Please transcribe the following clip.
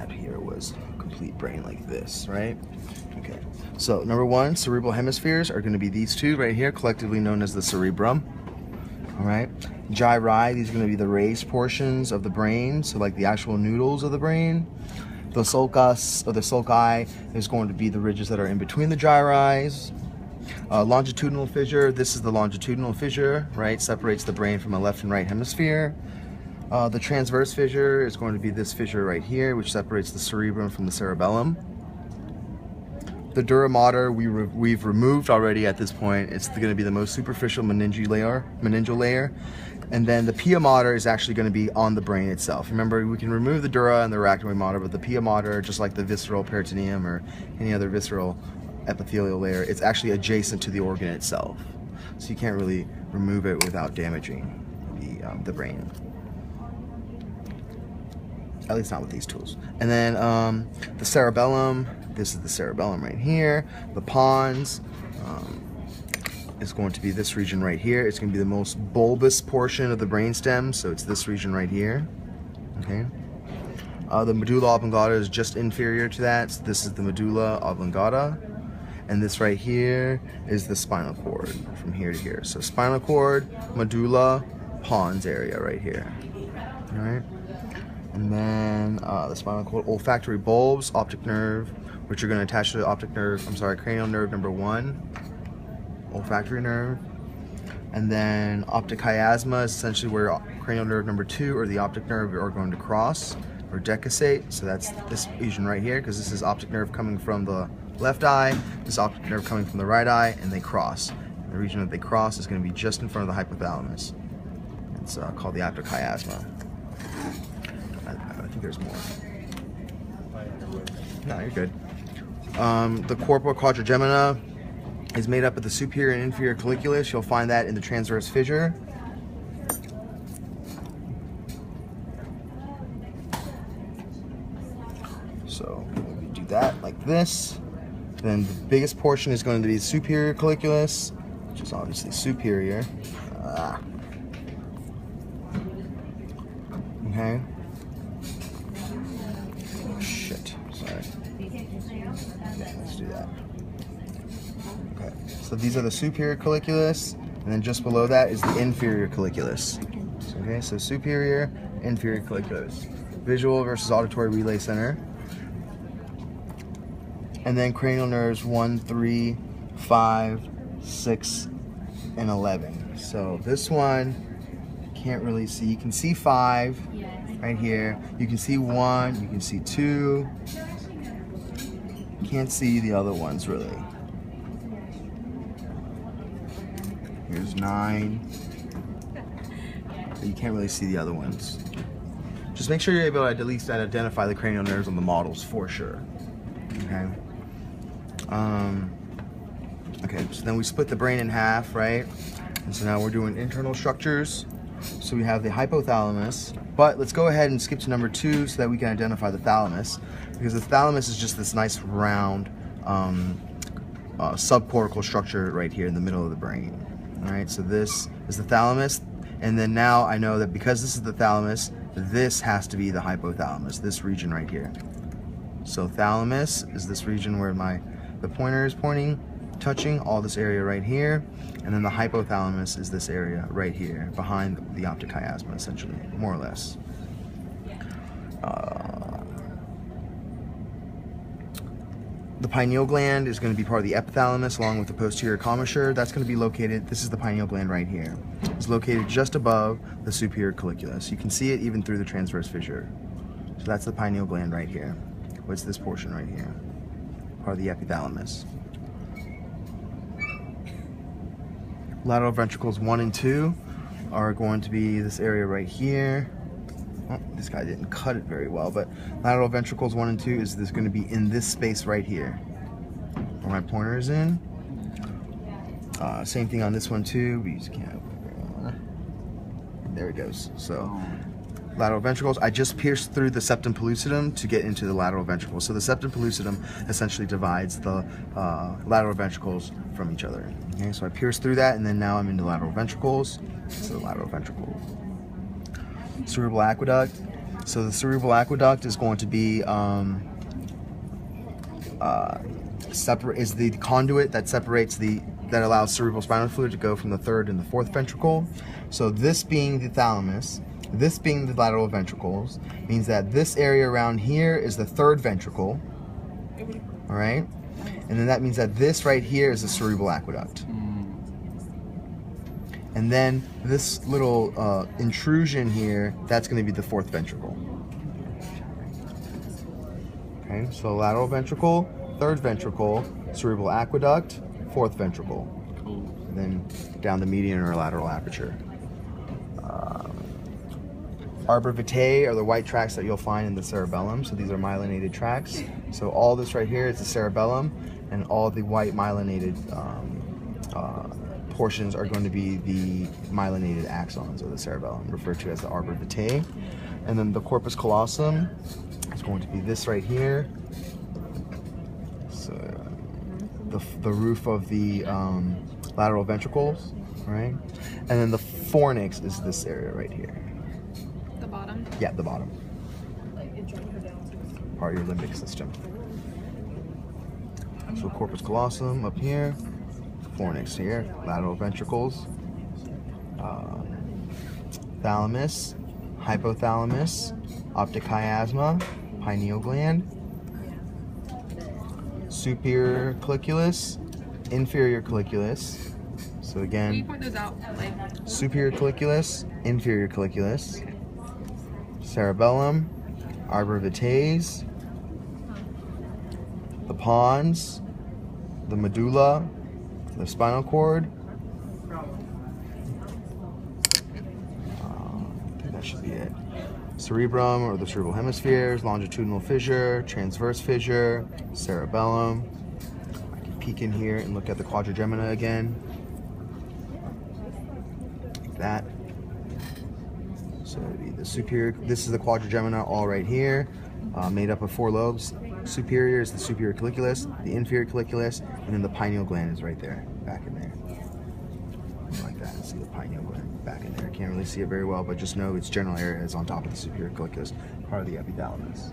had here was complete brain like this, right? Okay, so number one, cerebral hemispheres are going to be these two right here, collectively known as the cerebrum. All right, gyri, these are going to be the raised portions of the brain, so like the actual noodles of the brain. The sulcus, or the sulci, is going to be the ridges that are in between the gyri. Longitudinal fissure, this is the longitudinal fissure, right? Separates the brain from a left and right hemisphere. The transverse fissure is going to be this fissure right here, which separates the cerebrum from the cerebellum. The dura mater we've removed already at this point. It's going to be the most superficial meningeal layer. And then the pia mater is actually going to be on the brain itself. Remember, we can remove the dura and the rhabdomyoid mater, but the pia mater, just like the visceral peritoneum or any other visceral epithelial layer, it's actually adjacent to the organ itself. So you can't really remove it without damaging the brain. At least not with these tools. And then the cerebellum, this is the cerebellum right here. The pons is going to be this region right here. It's going to be the most bulbous portion of the brainstem, so it's this region right here. Okay. The medulla oblongata is just inferior to that. So this is the medulla oblongata. And this right here is the spinal cord from here to here. So spinal cord, medulla, pons area right here. All right. And then the spinal cord, olfactory bulbs, optic nerve, which are going to attach to the cranial nerve number 1, olfactory nerve. And then optic chiasma is essentially where cranial nerve number 2 or the optic nerve are going to cross or decussate. So that's this region right here, because this is optic nerve coming from the left eye, this optic nerve coming from the right eye, and they cross. And the region that they cross is going to be just in front of the hypothalamus. It's called the optic chiasma. I think there's more. No, you're good. The corpora quadrigemina is made up of the superior and inferior colliculus. You'll find that in the transverse fissure. So we do that like this. Then the biggest portion is going to be the superior colliculus, which is obviously superior. Okay. Oh, shit. Sorry. Okay, let's do that. Okay. So these are the superior colliculus, and then just below that is the inferior colliculus. Okay, so superior, inferior colliculus. Visual versus auditory relay center. And then cranial nerves 1, 3, 5, 6, and 11. So this one, can't really see. You can see 5 right here. You can see 1, you can see 2. You can't see the other ones really. Here's 9. But you can't really see the other ones. Just make sure you're able to at least identify the cranial nerves on the models for sure. Okay. Okay, so then we split the brain in half, right? And so now we're doing internal structures. So we have the hypothalamus, but let's go ahead and skip to number 2 so that we can identify the thalamus, because the thalamus is just this nice round subcortical structure right here in the middle of the brain. All right, so this is the thalamus, and then now I know that because this is the thalamus, this has to be the hypothalamus, this region right here. So thalamus is this region where the pointer is pointing, touching all this area right here, and then the hypothalamus is this area right here behind the optic chiasma, essentially, more or less. The pineal gland is going to be part of the epithalamus along with the posterior commissure. That's going to be located, this is the pineal gland right here. It's located just above the superior colliculus. You can see it even through the transverse fissure. So that's the pineal gland right here. What's this portion right here? Part of the epithalamus. Lateral ventricles 1 and 2 are going to be this area right here. Oh, this guy didn't cut it very well, but lateral ventricles 1 and 2 is going to be in this space right here, where my pointer is in. Same thing on this one too. We just can't. There it goes. So lateral ventricles. I just pierced through the septum pellucidum to get into the lateral ventricles. So the septum pellucidum essentially divides the lateral ventricles from each other. Okay, so I pierced through that, and then now I'm into lateral ventricles. So lateral ventricle. Cerebral aqueduct. So the cerebral aqueduct is going to be is the conduit that separates that allows cerebral spinal fluid to go from the third and the fourth ventricle. So this being the thalamus, this being the lateral ventricles, means that this area around here is the third ventricle. All right, and then that means that this right here is the cerebral aqueduct. And then this little intrusion here, that's going to be the fourth ventricle. Okay, so lateral ventricle, third ventricle, cerebral aqueduct, fourth ventricle. Cool. And then down the median or lateral aperture. Arbor vitae are the white tracts that you'll find in the cerebellum. So these are myelinated tracts. So all this right here is the cerebellum, and all the white myelinated portions are going to be the myelinated axons of the cerebellum, referred to as the arbor vitae. And then the corpus callosum is going to be this right here. So the roof of the lateral ventricles, right? And then the fornix is this area right here. The bottom? Yeah, the bottom. Part of your limbic system. So corpus callosum up here, fornix here, lateral ventricles, thalamus, hypothalamus, optic chiasma, pineal gland, superior colliculus, inferior colliculus. So Can you again, point those out? Like, superior colliculus, inferior colliculus, cerebellum, arbor vitae, the pons, the medulla, the spinal cord. I think that should be it. Cerebrum, or the cerebral hemispheres, longitudinal fissure, transverse fissure, cerebellum. I can peek in here and look at the quadrigemina again. Like that. So it'd be the superior, this is the quadrigemina all right here, made up of 4 lobes. Superior is the superior colliculus, the inferior colliculus, and then the pineal gland is right there, back in there. Like that. See the pineal gland back in there. Can't really see it very well, but just know its general area is on top of the superior colliculus, part of the epithalamus.